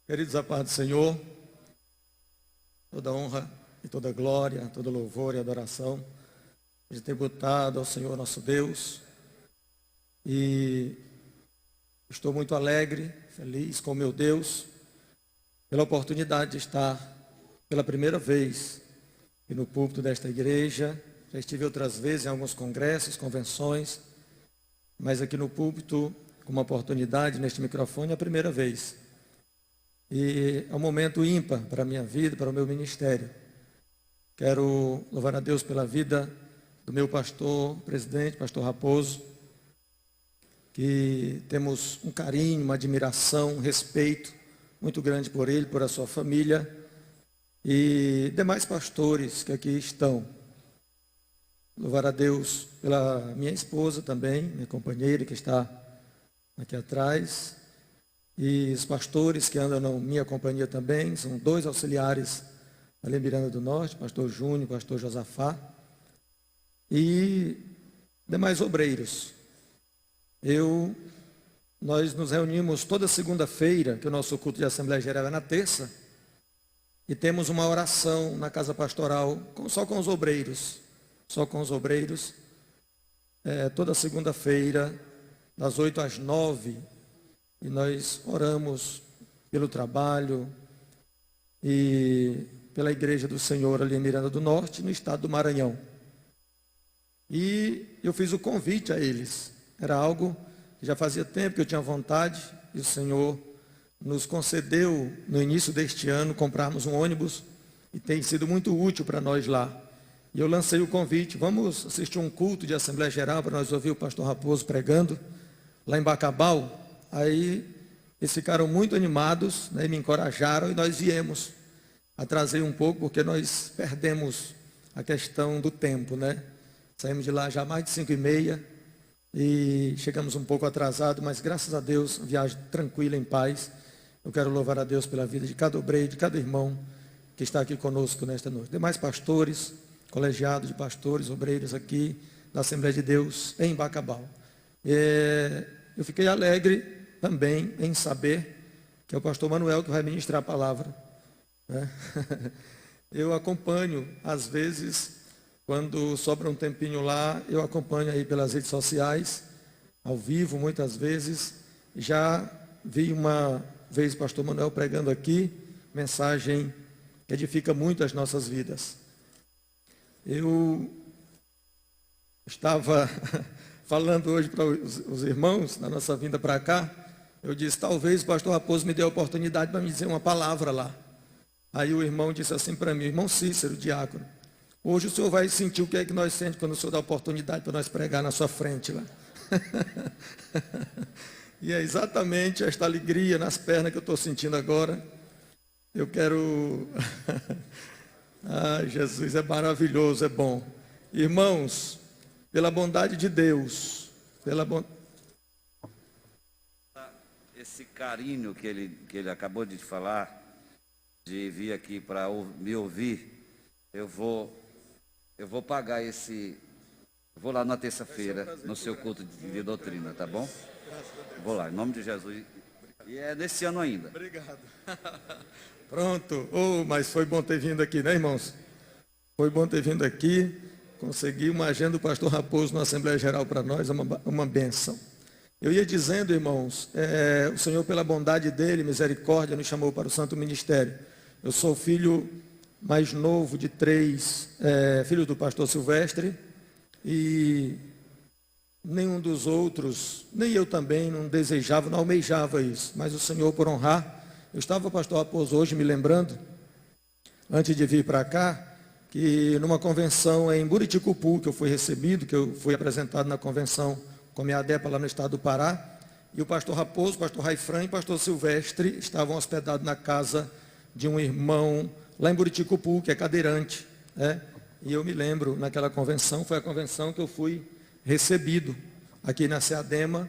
Queridos, a paz do Senhor, toda honra e toda glória, todo louvor e adoração de tributado ao Senhor nosso Deus. E estou muito alegre, feliz com meu Deus, pela oportunidade de estar pela primeira vez aqui no púlpito desta igreja. Já estive outras vezes em alguns congressos, convenções, mas aqui no púlpito, com uma oportunidade neste microfone, é a primeira vez. E é um momento ímpar para a minha vida, para o meu ministério. Quero louvar a Deus pela vida do meu pastor, presidente, pastor Raposo, que temos um carinho, uma admiração, um respeito muito grande por ele, por a sua família e demais pastores que aqui estão. Louvar a Deus pela minha esposa também, minha companheira que está aqui atrás, e os pastores que andam na minha companhia também, são 2 auxiliares ali em Miranda do Norte, pastor Júnior, pastor Josafá, e demais obreiros. Nós nos reunimos toda segunda-feira, que o nosso culto de Assembleia Geral é na terça, e temos uma oração na casa pastoral, só com os obreiros, toda segunda-feira, das 8 às 9, e nós oramos pelo trabalho e pela Igreja do Senhor ali em Miranda do Norte, no estado do Maranhão. E eu fiz o convite a eles. Era algo que já fazia tempo que eu tinha vontade, e o Senhor nos concedeu, no início deste ano, comprarmos um ônibus, e tem sido muito útil para nós lá. E eu lancei o convite: vamos assistir um culto de Assembleia Geral para nós ouvir o pastor Raposo pregando, lá em Bacabal. Aí eles ficaram muito animados, né, e me encorajaram, e nós viemos. Atrasei um pouco, porque nós perdemos a questão do tempo, né? Saímos de lá já mais de 5h30, e chegamos um pouco atrasado, mas graças a Deus, viagem tranquila, em paz. Eu quero louvar a Deus pela vida de cada obreiro, de cada irmão que está aqui conosco nesta noite. Demais pastores, colegiados de pastores, obreiros aqui da Assembleia de Deus em Bacabal. Eu fiquei alegre também em saber que é o pastor Manuel que vai ministrar a palavra, né? Eu acompanho, às vezes, quando sobra um tempinho lá, eu acompanho aí pelas redes sociais, ao vivo, muitas vezes. Já vi uma vez o pastor Manuel pregando aqui, mensagem que edifica muito as nossas vidas. Eu estava falando hoje para os irmãos, na nossa vinda para cá, eu disse: talvez o pastor Raposo me dê a oportunidade para me dizer uma palavra lá. Aí o irmão disse assim para mim: irmão Cícero, diácono, hoje o senhor vai sentir o que é que nós sentimos quando o senhor dá a oportunidade para nós pregar na sua frente lá. E é exatamente esta alegria nas pernas que eu estou sentindo agora. Eu quero... Jesus é maravilhoso, é bom. Irmãos, pela bondade de Deus, esse carinho que ele acabou de falar, de vir aqui para me ouvir, eu vou pagar esse... Eu vou lá na terça-feira, no seu culto de doutrina, tá bom? Vou lá, em nome de Jesus. E é nesse ano ainda. Obrigado. Pronto. Mas foi bom ter vindo aqui, né, irmãos? Foi bom ter vindo aqui. Consegui uma agenda do pastor Raposo na Assembleia Geral para nós, é uma bênção. Eu ia dizendo, irmãos, o Senhor, pela bondade dele, misericórdia, nos chamou para o santo ministério. Eu sou filho mais novo de 3 filhos do pastor Silvestre, e nenhum dos outros, nem eu também, não desejava, não almejava isso, mas o Senhor, por honrar. Eu estava, pastor Raposo, hoje me lembrando, antes de vir para cá, que numa convenção em Buriticupu, que eu fui recebido, que eu fui apresentado na convenção com a minha ADEPA lá no estado do Pará, e o pastor Raposo, o pastor Raifran e o pastor Silvestre estavam hospedados na casa de um irmão lá em Buriticupu, que é cadeirante, né? E eu me lembro, naquela convenção, foi a convenção que eu fui recebido aqui na SEADEMA,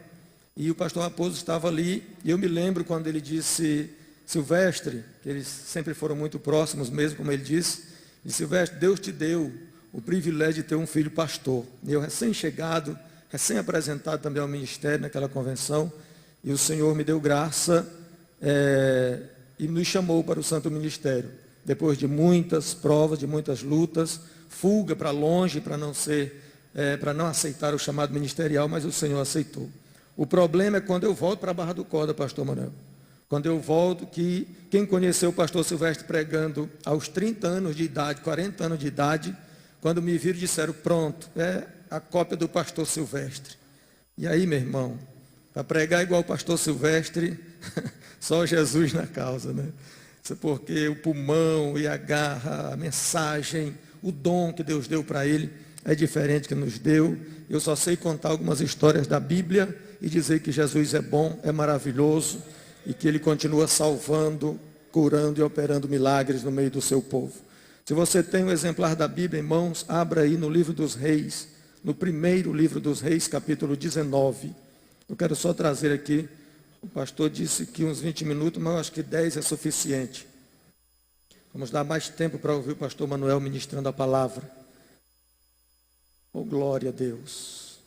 e o pastor Raposo estava ali, e eu me lembro quando ele disse: Silvestre, que eles sempre foram muito próximos mesmo, como ele disse, e Silvestre, Deus te deu o privilégio de ter um filho pastor. E eu recém-chegado, recém-apresentado também ao ministério naquela convenção, e o Senhor me deu graça e nos chamou para o santo ministério. Depois de muitas provas, de muitas lutas, fuga para longe para não aceitar o chamado ministerial, mas o Senhor aceitou. O problema é quando eu volto para a Barra do Corda, pastor Manuel. Quando eu volto, que quem conheceu o pastor Silvestre pregando aos 30 anos de idade, 40 anos de idade, quando me viram, disseram, pronto, é a cópia do pastor Silvestre. E aí, meu irmão, para pregar igual o pastor Silvestre, só Jesus na causa, né? Isso porque o pulmão e a garra, a mensagem, o dom que Deus deu para ele é diferente que nos deu. Eu só sei contar algumas histórias da Bíblia e dizer que Jesus é bom, é maravilhoso e que ele continua salvando, curando e operando milagres no meio do seu povo. Se você tem um exemplar da Bíblia em mãos, abra aí no livro dos Reis, no primeiro livro dos Reis, capítulo 19. Eu quero só trazer aqui, o pastor disse que uns 20 minutos, mas eu acho que 10 é suficiente. Vamos dar mais tempo para ouvir o pastor Manuel ministrando a palavra. Oh, glória a Deus.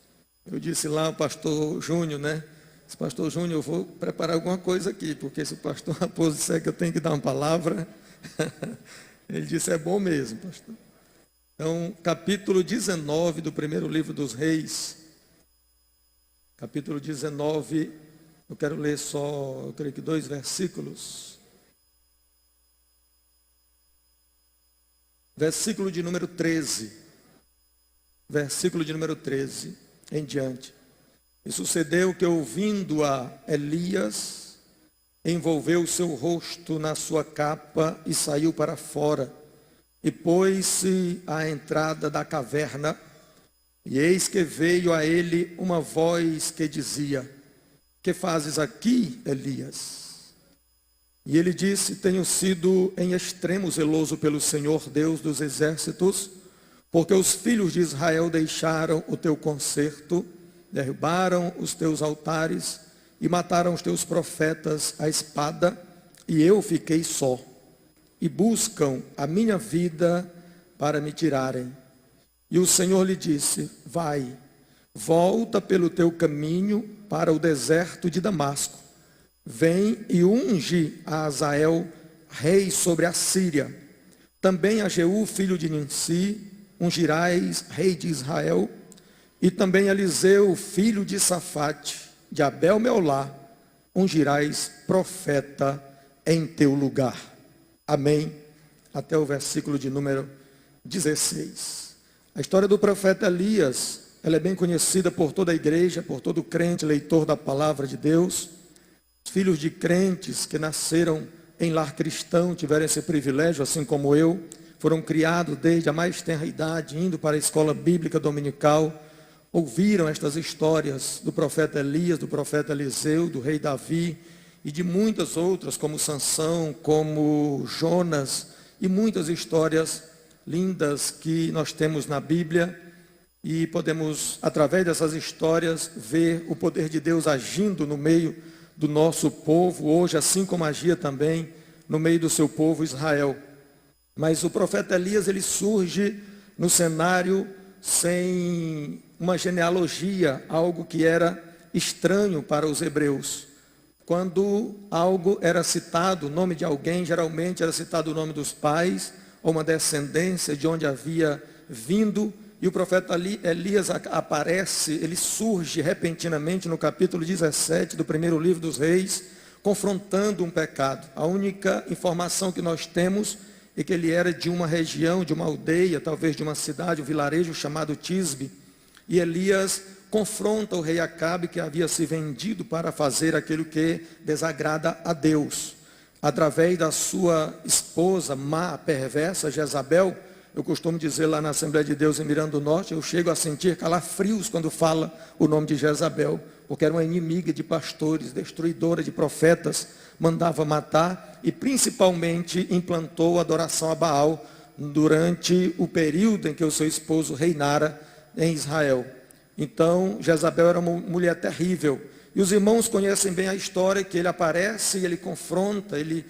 Eu disse lá ao pastor Júnior, né? Esse pastor Júnior, eu vou preparar alguma coisa aqui, porque se o pastor Raposo disser que eu tenho que dar uma palavra, ele disse, é bom mesmo, pastor. Então, capítulo 19 do primeiro livro dos Reis, capítulo 19, eu quero ler só, eu creio que 2 versículos. Versículo de número 13. Versículo de número 13 em diante. E sucedeu que, ouvindo a Elias, envolveu o seu rosto na sua capa e saiu para fora. E pôs-se à entrada da caverna. E eis que veio a ele uma voz que dizia, que fazes aqui, Elias? E ele disse, tenho sido em extremo zeloso pelo Senhor Deus dos exércitos, porque os filhos de Israel deixaram o teu concerto, derrubaram os teus altares e mataram os teus profetas à espada, e eu fiquei só. E buscam a minha vida para me tirarem. E o Senhor lhe disse, vai, volta pelo teu caminho para o deserto de Damasco. Vem e unge a Azael, rei sobre a Síria. Também a Jeú, filho de Ninsi, ungirás, rei de Israel. E também a Eliseu, filho de Safate, de Abel-Meolá, ungirás profeta em teu lugar. Amém. Até o versículo de número 16. A história do profeta Elias, ela é bem conhecida por toda a igreja, por todo crente, leitor da palavra de Deus. Os filhos de crentes que nasceram em lar cristão tiveram esse privilégio, assim como eu, foram criados desde a mais tenra idade, indo para a escola bíblica dominical, ouviram estas histórias do profeta Elias, do profeta Eliseu, do rei Davi e de muitas outras, como Sansão, como Jonas, e muitas histórias lindas que nós temos na Bíblia, e podemos, através dessas histórias, ver o poder de Deus agindo no meio do nosso povo, hoje, assim como agia também no meio do seu povo Israel. Mas o profeta Elias, ele surge no cenário sem uma genealogia, algo que era estranho para os hebreus. Quando algo era citado, o nome de alguém, geralmente era citado o nome dos pais, ou uma descendência de onde havia vindo, e o profeta Elias aparece, ele surge repentinamente no capítulo 17 do primeiro livro dos Reis, confrontando um pecado. A única informação que nós temos é que ele era de uma região, de uma aldeia, talvez de uma cidade, um vilarejo chamado Tisbe, e Elias confronta o rei Acabe, que havia se vendido para fazer aquilo que desagrada a Deus. Através da sua esposa má, perversa, Jezabel, eu costumo dizer lá na Assembleia de Deus em Miranda do Norte, eu chego a sentir calafrios quando fala o nome de Jezabel, porque era uma inimiga de pastores, destruidora de profetas, mandava matar e principalmente implantou a adoração a Baal durante o período em que o seu esposo reinara em Israel. Então, Jezabel era uma mulher terrível. E os irmãos conhecem bem a história, que ele aparece e ele confronta, ele,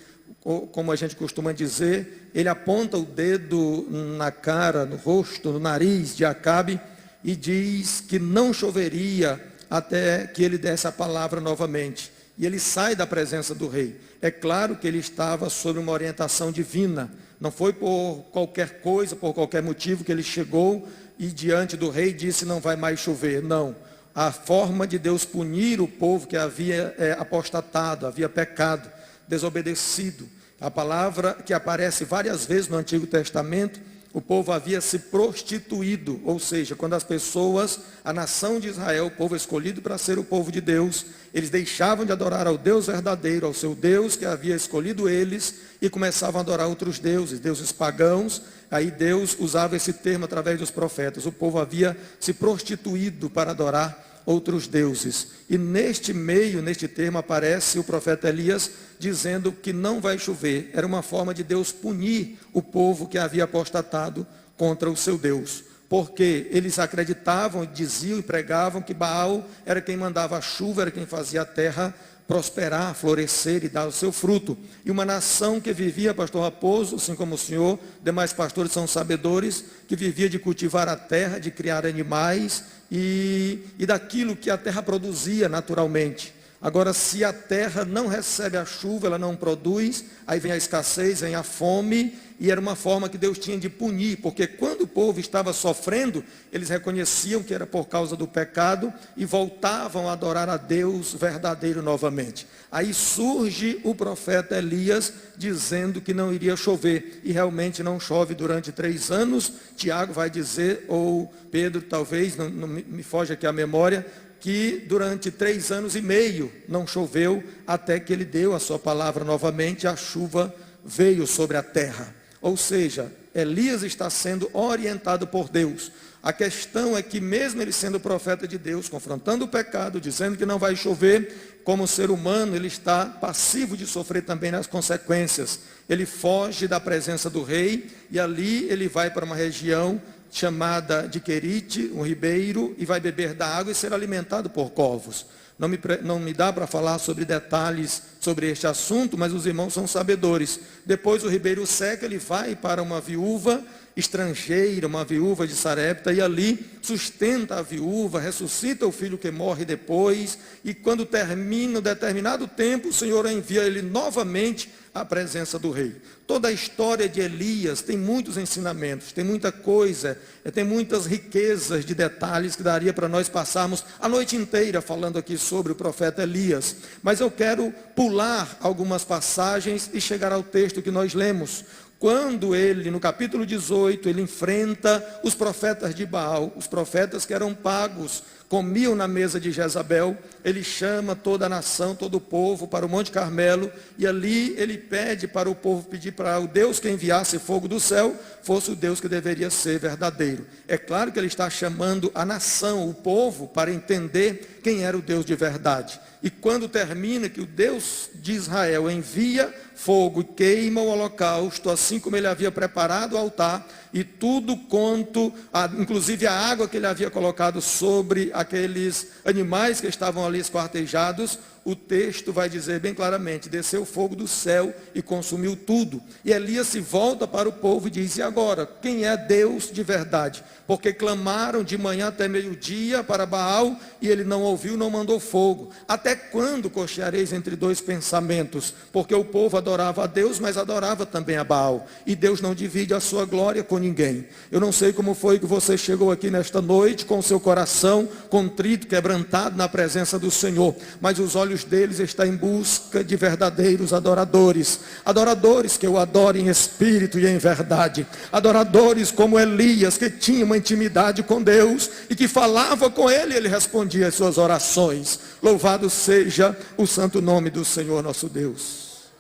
como a gente costuma dizer, ele aponta o dedo na cara, no rosto, no nariz de Acabe e diz que não choveria até que ele desse a palavra novamente. e ele sai da presença do rei. É claro que ele estava sob uma orientação divina. Não foi por qualquer coisa, por qualquer motivo que ele chegou e diante do rei disse não vai mais chover. Não. A forma de Deus punir o povo que havia apostatado, havia pecado, desobedecido. A palavra que aparece várias vezes no Antigo Testamento, o povo havia se prostituído, ou seja, quando as pessoas, a nação de Israel, o povo escolhido para ser o povo de Deus, eles deixavam de adorar ao Deus verdadeiro, ao seu Deus que havia escolhido eles, e começavam a adorar outros deuses, deuses pagãos. Aí Deus usava esse termo através dos profetas. O povo havia se prostituído para adorar outros deuses. E neste meio, neste termo, aparece o profeta Elias dizendo que não vai chover. Era uma forma de Deus punir o povo que havia apostatado contra o seu Deus. Porque eles acreditavam, diziam e pregavam que Baal era quem mandava a chuva, era quem fazia a terra prosperar, florescer e dar o seu fruto. E uma nação que vivia, pastor Raposo, assim como o senhor, demais pastores são sabedores, que vivia de cultivar a terra, de criar animais e daquilo que a terra produzia naturalmente. Agora, se a terra não recebe a chuva, ela não produz, aí vem a escassez, vem a fome, e era uma forma que Deus tinha de punir, porque quando o povo estava sofrendo, eles reconheciam que era por causa do pecado e voltavam a adorar a Deus verdadeiro novamente. Aí surge o profeta Elias dizendo que não iria chover, e realmente não chove durante 3 anos. Tiago vai dizer, ou Pedro talvez, não me foge aqui a memória, que durante 3 anos e meio não choveu, até que ele deu a sua palavra novamente, a chuva veio sobre a terra. Ou seja, Elias está sendo orientado por Deus. A questão é que mesmo ele sendo profeta de Deus, confrontando o pecado, dizendo que não vai chover, como ser humano ele está passivo de sofrer também nas consequências. Ele foge da presença do rei e ali ele vai para uma região chamada de Querite, um ribeiro, e vai beber da água e ser alimentado por corvos. Não me dá para falar sobre detalhes sobre este assunto, mas os irmãos são sabedores. Depois o ribeiro seca, ele vai para uma viúva estrangeira, uma viúva de Sarepta, e ali sustenta a viúva, ressuscita o filho que morre depois, e quando termina um determinado tempo, o Senhor envia ele novamente à presença do rei. Toda a história de Elias tem muitos ensinamentos, tem muita coisa, tem muitas riquezas de detalhes que daria para nós passarmos a noite inteira falando aqui sobre o profeta Elias. Mas eu quero pular algumas passagens e chegar ao texto que nós lemos. Quando ele, no capítulo 18, ele enfrenta os profetas de Baal, os profetas que eram pagos, comiam na mesa de Jezabel, ele chama toda a nação, todo o povo para o Monte Carmelo, e ali ele pede para o povo, pedir para o Deus que enviasse fogo do céu, fosse o Deus que deveria ser verdadeiro. É claro que ele está chamando a nação, o povo, para entender quem era o Deus de verdade. E quando termina que o Deus de Israel envia fogo e queima o holocausto, assim como ele havia preparado o altar, e tudo quanto, inclusive a água que ele havia colocado sobre aqueles animais que estavam ali esquartejados, o texto vai dizer bem claramente, desceu fogo do céu e consumiu tudo. E Elias se volta para o povo e diz, e agora, quem é Deus de verdade? Porque clamaram de manhã até meio-dia para Baal, e ele não ouviu, não mandou fogo. Até quando cocheareis entre 2 pensamentos? Porque o povo adorava a Deus, mas adorava também a Baal. E Deus não divide a sua glória com ninguém. Eu não sei como foi que você chegou aqui nesta noite, com o seu coração contrito, quebrantado na presença do Senhor, mas os olhos deles estão em busca de verdadeiros adoradores, adoradores que o adorem em espírito e em verdade, adoradores como Elias, que tinha uma intimidade com Deus, e que falava com ele, e ele respondia às suas orações. Louvado seja o santo nome do Senhor nosso Deus.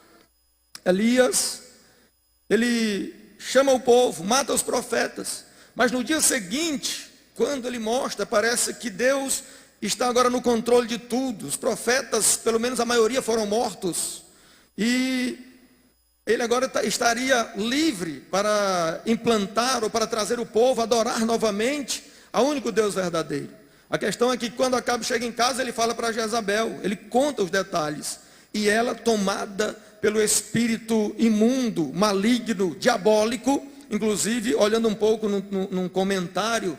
Elias, ele chama o povo, mata os profetas, mas no dia seguinte, quando ele mostra, parece que Deus está agora no controle de tudo. Os profetas, pelo menos a maioria, foram mortos. E ele agora estaria livre para implantar ou para trazer o povo a adorar novamente ao único Deus verdadeiro. A questão é que quando Acabe chega em casa, ele fala para Jezabel, ele conta os detalhes. E ela, tomada pelo espírito imundo, maligno, diabólico, inclusive, olhando um pouco num comentário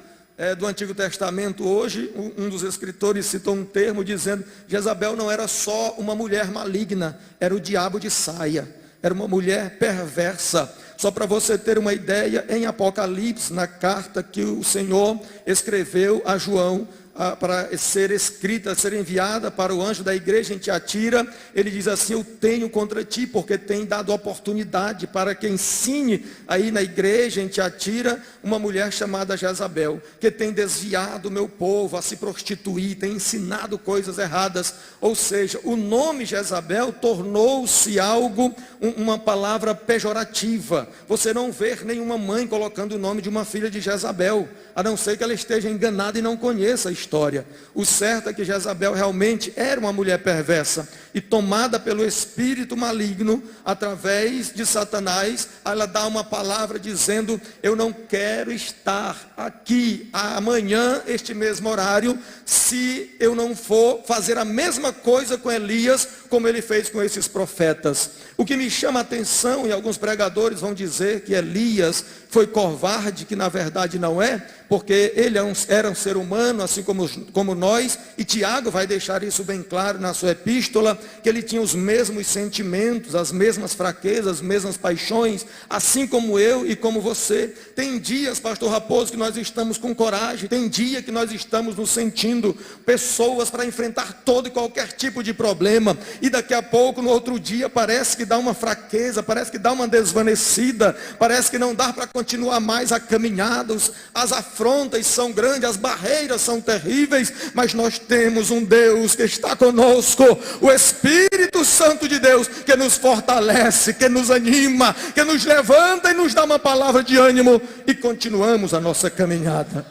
do Antigo Testamento hoje, um dos escritores citou um termo dizendo: Jezabel não era só uma mulher maligna, era o diabo de saia, era uma mulher perversa. Só para você ter uma ideia, em Apocalipse, na carta que o Senhor escreveu a João, para ser escrita, ser enviada para o anjo da igreja em Tiatira, ele diz assim: eu tenho contra ti, porque tem dado oportunidade para que ensine aí na igreja em Tiatira uma mulher chamada Jezabel, que tem desviado o meu povo a se prostituir, tem ensinado coisas erradas. Ou seja, o nome Jezabel tornou-se algo, uma palavra pejorativa. Você não vê nenhuma mãe colocando o nome de uma filha de Jezabel, a não ser que ela esteja enganada e não conheça a história. O certo é que Jezabel realmente era uma mulher perversa e tomada pelo espírito maligno, através de Satanás. Ela dá uma palavra dizendo: eu não quero estar aqui amanhã, este mesmo horário, se eu não for fazer a mesma coisa com Elias, como ele fez com esses profetas. O que me chama a atenção, e alguns pregadores vão dizer que Elias foi covarde, que na verdade não é, porque ele era um ser humano, assim como nós, e Tiago vai deixar isso bem claro na sua epístola, que ele tinha os mesmos sentimentos, as mesmas fraquezas, as mesmas paixões, assim como eu e como você. Tem dias, pastor Raposo, que nós estamos com coragem, tem dia que nós estamos nos sentindo pessoas para enfrentar todo e qualquer tipo de problema, e daqui a pouco, no outro dia, parece que dá uma fraqueza, parece que dá uma desvanecida, parece que não dá para continuar mais a caminhada, as afrontas são grandes, as barreiras são terríveis, mas nós temos um Deus que está conosco, o Espírito Santo de Deus, que nos fortalece, que nos anima, que nos levanta e nos dá uma palavra de ânimo, e continuamos a nossa caminhada.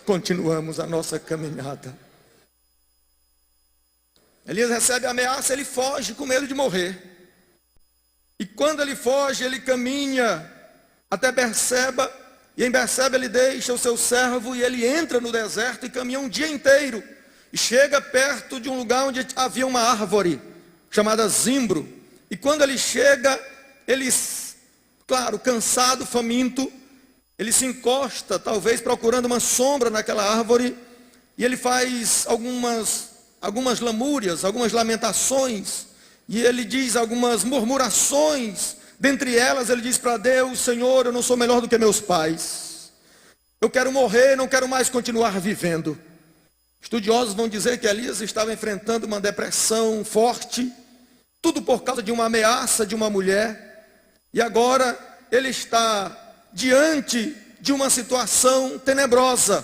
Continuamos a nossa caminhada. Elias recebe a ameaça, ele foge com medo de morrer. E quando ele foge, ele caminha até Berseba, e em Berseba ele deixa o seu servo e ele entra no deserto e caminha um dia inteiro. E chega perto de um lugar onde havia uma árvore chamada zimbro. E quando ele chega, ele, claro, cansado, faminto, ele se encosta, talvez procurando uma sombra naquela árvore, e ele faz algumas lamúrias, algumas lamentações, e ele diz algumas murmurações. Dentre elas ele diz para Deus: Senhor, eu não sou melhor do que meus pais, eu quero morrer, não quero mais continuar vivendo. Estudiosos vão dizer que Elias estava enfrentando uma depressão forte, tudo por causa de uma ameaça de uma mulher, e agora ele está diante de uma situação tenebrosa.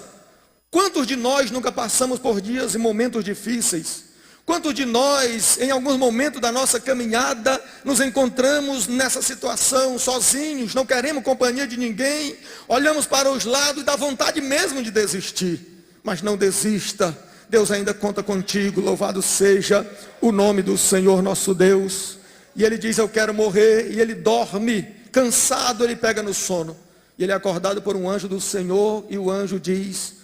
Quantos de nós nunca passamos por dias e momentos difíceis? Quantos de nós, em alguns momentos da nossa caminhada, nos encontramos nessa situação, sozinhos, não queremos companhia de ninguém, olhamos para os lados e dá vontade mesmo de desistir. Mas não desista, Deus ainda conta contigo, louvado seja o nome do Senhor nosso Deus. E ele diz: eu quero morrer, e ele dorme, cansado, ele pega no sono. E ele é acordado por um anjo do Senhor, e o anjo diz: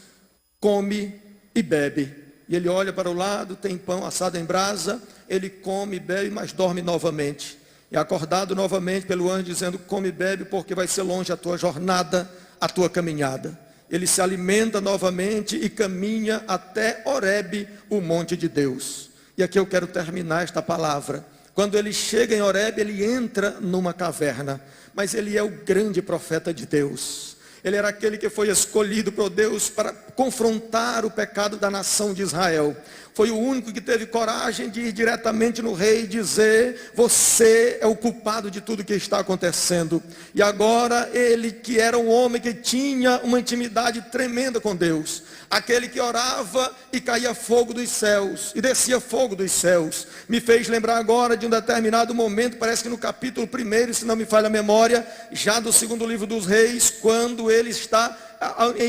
come e bebe. E ele olha para o lado, tem pão assado em brasa, ele come, bebe, mas dorme novamente. E é acordado novamente pelo anjo dizendo: come e bebe, porque vai ser longe a tua jornada, a tua caminhada. Ele se alimenta novamente e caminha até Horebe, o monte de Deus. E aqui eu quero terminar esta palavra. Quando ele chega em Horebe, ele entra numa caverna, mas ele é o grande profeta de Deus. Ele era aquele que foi escolhido por Deus para confrontar o pecado da nação de Israel. Foi o único que teve coragem de ir diretamente no rei e dizer: você é o culpado de tudo que está acontecendo. E agora ele, que era um homem que tinha uma intimidade tremenda com Deus, aquele que orava e caía fogo dos céus, e descia fogo dos céus, me fez lembrar agora de um determinado momento, parece que no capítulo 1, se não me falha a memória, já do 2º livro dos Reis, quando ele está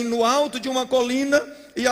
no alto de uma colina, e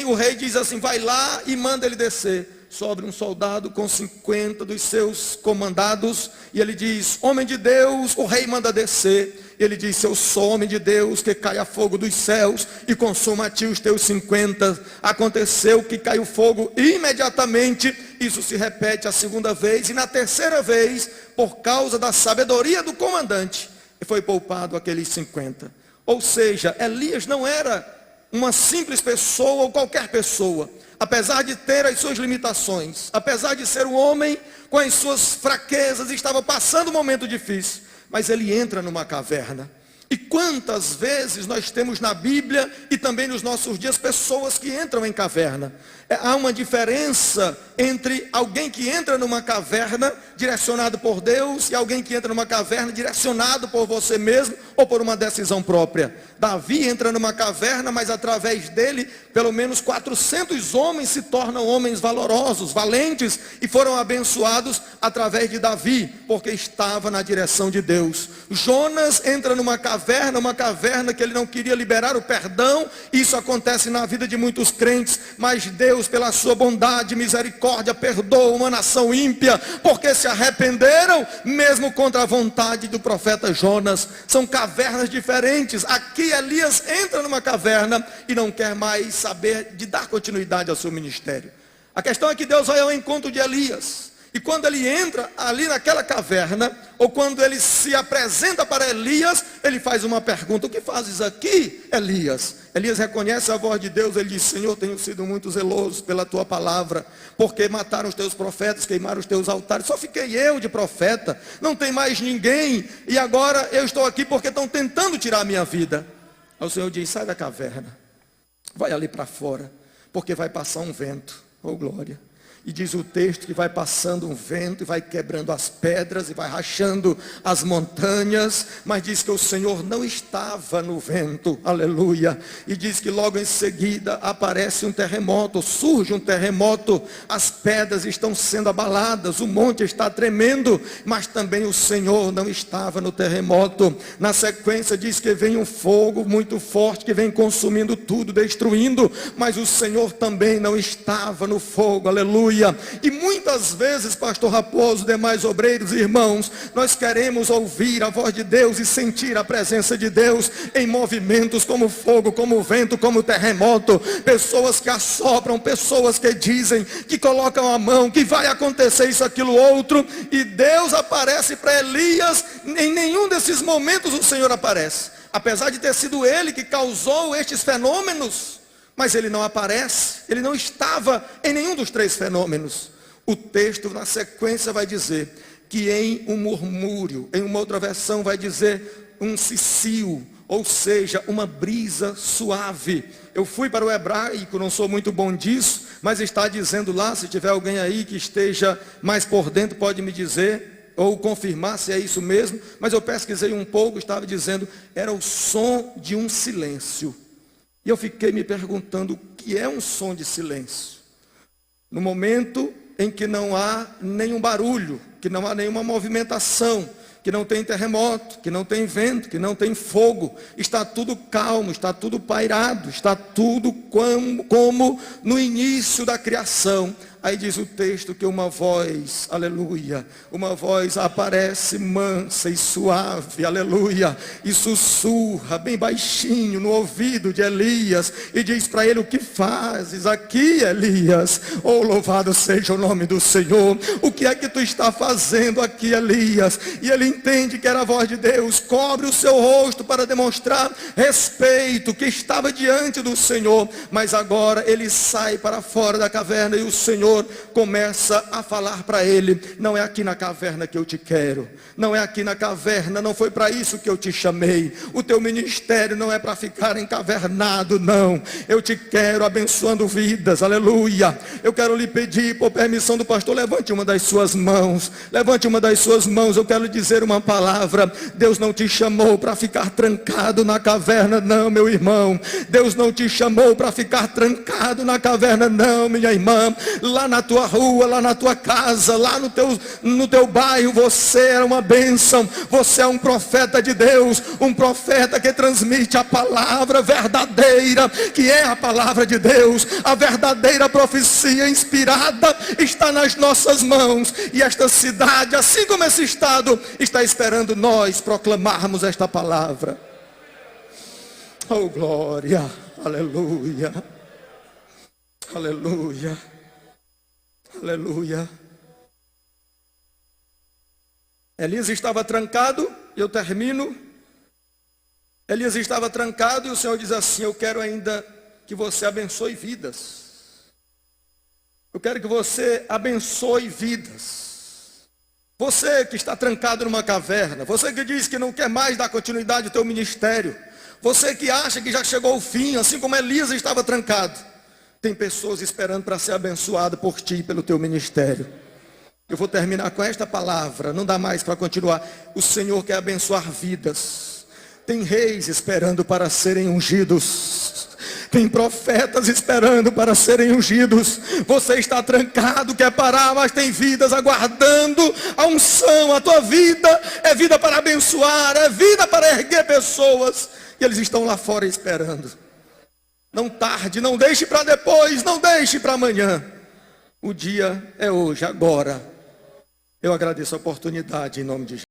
o rei diz assim: vai lá e manda ele descer. Sobre um soldado com 50 dos seus comandados, e ele diz: homem de Deus, o rei manda descer. Ele diz: eu sou homem de Deus, que caia fogo dos céus e consuma a ti os teus 50. Aconteceu que caiu fogo imediatamente. Isso se repete a segunda vez, e na terceira vez, por causa da sabedoria do comandante, foi poupado aqueles 50. Ou seja, Elias não era uma simples pessoa ou qualquer pessoa, apesar de ter as suas limitações, apesar de ser um homem com as suas fraquezas, estava passando um momento difícil, mas ele entra numa caverna. E quantas vezes nós temos na Bíblia e também nos nossos dias pessoas que entram em caverna. Há uma diferença entre alguém que entra numa caverna direcionado por Deus e alguém que entra numa caverna direcionado por você mesmo ou por uma decisão própria. Davi entra numa caverna, mas através dele, pelo menos 400 homens se tornam homens valorosos, valentes, e foram abençoados através de Davi, porque estava na direção de Deus. Jonas entra numa caverna que ele não queria liberar o perdão. Isso acontece na vida de muitos crentes, mas Deus, pela sua bondade e misericórdia, perdoa uma nação ímpia, porque se arrependeram, mesmo contra a vontade do profeta Jonas. São cavernas diferentes. Aqui Elias entra numa caverna e não quer mais saber de dar continuidade ao seu ministério. A questão é que Deus vai ao encontro de Elias. E quando ele entra ali naquela caverna, ou quando ele se apresenta para Elias, ele faz uma pergunta: o que fazes aqui, Elias? Elias reconhece a voz de Deus, ele diz: Senhor, tenho sido muito zeloso pela tua palavra, porque mataram os teus profetas, queimaram os teus altares, só fiquei eu de profeta, não tem mais ninguém, e agora eu estou aqui porque estão tentando tirar a minha vida. Aí o Senhor diz: sai da caverna, vai ali para fora, porque vai passar um vento. Oh glória! E diz o texto que vai passando um vento e vai quebrando as pedras e vai rachando as montanhas, mas diz que o Senhor não estava no vento, aleluia. E diz que logo em seguida aparece um terremoto, surge um terremoto, as pedras estão sendo abaladas, o monte está tremendo, mas também o Senhor não estava no terremoto. Na sequência diz que vem um fogo muito forte que vem consumindo tudo, destruindo, mas o Senhor também não estava no fogo, aleluia. E muitas vezes, pastor Raposo, demais obreiros e irmãos, nós queremos ouvir a voz de Deus e sentir a presença de Deus em movimentos como fogo, como vento, como terremoto. Pessoas que assopram, pessoas que dizem, que colocam a mão, que vai acontecer isso, aquilo, outro, e Deus aparece para Elias. Em nenhum desses momentos o Senhor aparece, apesar de ter sido ele que causou estes fenômenos. Mas ele não aparece, ele não estava em nenhum dos três fenômenos. O texto na sequência vai dizer que em um murmúrio, em uma outra versão vai dizer um cicio, ou seja, uma brisa suave. Eu fui para o hebraico, não sou muito bom disso, mas está dizendo lá, se tiver alguém aí que esteja mais por dentro, pode me dizer, ou confirmar se é isso mesmo, mas eu pesquisei um pouco, estava dizendo, era o som de um silêncio. E eu fiquei me perguntando o que é um som de silêncio. No momento em que não há nenhum barulho, que não há nenhuma movimentação, que não tem terremoto, que não tem vento, que não tem fogo, está tudo calmo, está tudo pairado, está tudo como no início da criação. Aí diz o texto que uma voz, aleluia, uma voz aparece mansa e suave, aleluia, e sussurra bem baixinho no ouvido de Elias, e diz para ele: o que fazes aqui, Elias? Oh, louvado seja o nome do Senhor. O que é que tu está fazendo aqui, Elias? E ele entende que era a voz de Deus, cobre o seu rosto para demonstrar respeito, que estava diante do Senhor, mas agora ele sai para fora da caverna e o Senhor começa a falar para ele: não é aqui na caverna que eu te quero, não é aqui na caverna, não foi para isso que eu te chamei, o teu ministério não é para ficar encavernado, não, eu te quero abençoando vidas, aleluia. Eu quero lhe pedir, por permissão do pastor, levante uma das suas mãos, eu quero lhe dizer uma palavra. Deus não te chamou para ficar trancado na caverna, não, meu irmão. Deus não te chamou para ficar trancado na caverna, não, minha irmã. Lá na tua rua, lá na tua casa, lá no teu bairro, você é uma bênção, você é um profeta de Deus, um profeta que transmite a palavra verdadeira, que é a palavra de Deus. A verdadeira profecia inspirada está nas nossas mãos, e esta cidade, assim como esse estado, está esperando nós proclamarmos esta palavra. Oh glória, aleluia, aleluia, aleluia. Elias estava trancado, eu termino. Elias estava trancado e o Senhor diz assim: eu quero ainda que você abençoe vidas. Eu quero que você abençoe vidas. Você que está trancado numa caverna, você que diz que não quer mais dar continuidade ao teu ministério, você que acha que já chegou ao fim, assim como Elisa estava trancado, tem pessoas esperando para ser abençoado por ti e pelo teu ministério. Eu vou terminar com esta palavra, não dá mais para continuar. O Senhor quer abençoar vidas. Tem reis esperando para serem ungidos. Tem profetas esperando para serem ungidos. Você está trancado, quer parar, mas tem vidas aguardando a unção. A tua vida é vida para abençoar, é vida para erguer pessoas. E eles estão lá fora esperando. Não tarde, não deixe para depois, não deixe para amanhã. O dia é hoje, agora. Eu agradeço a oportunidade em nome de Jesus.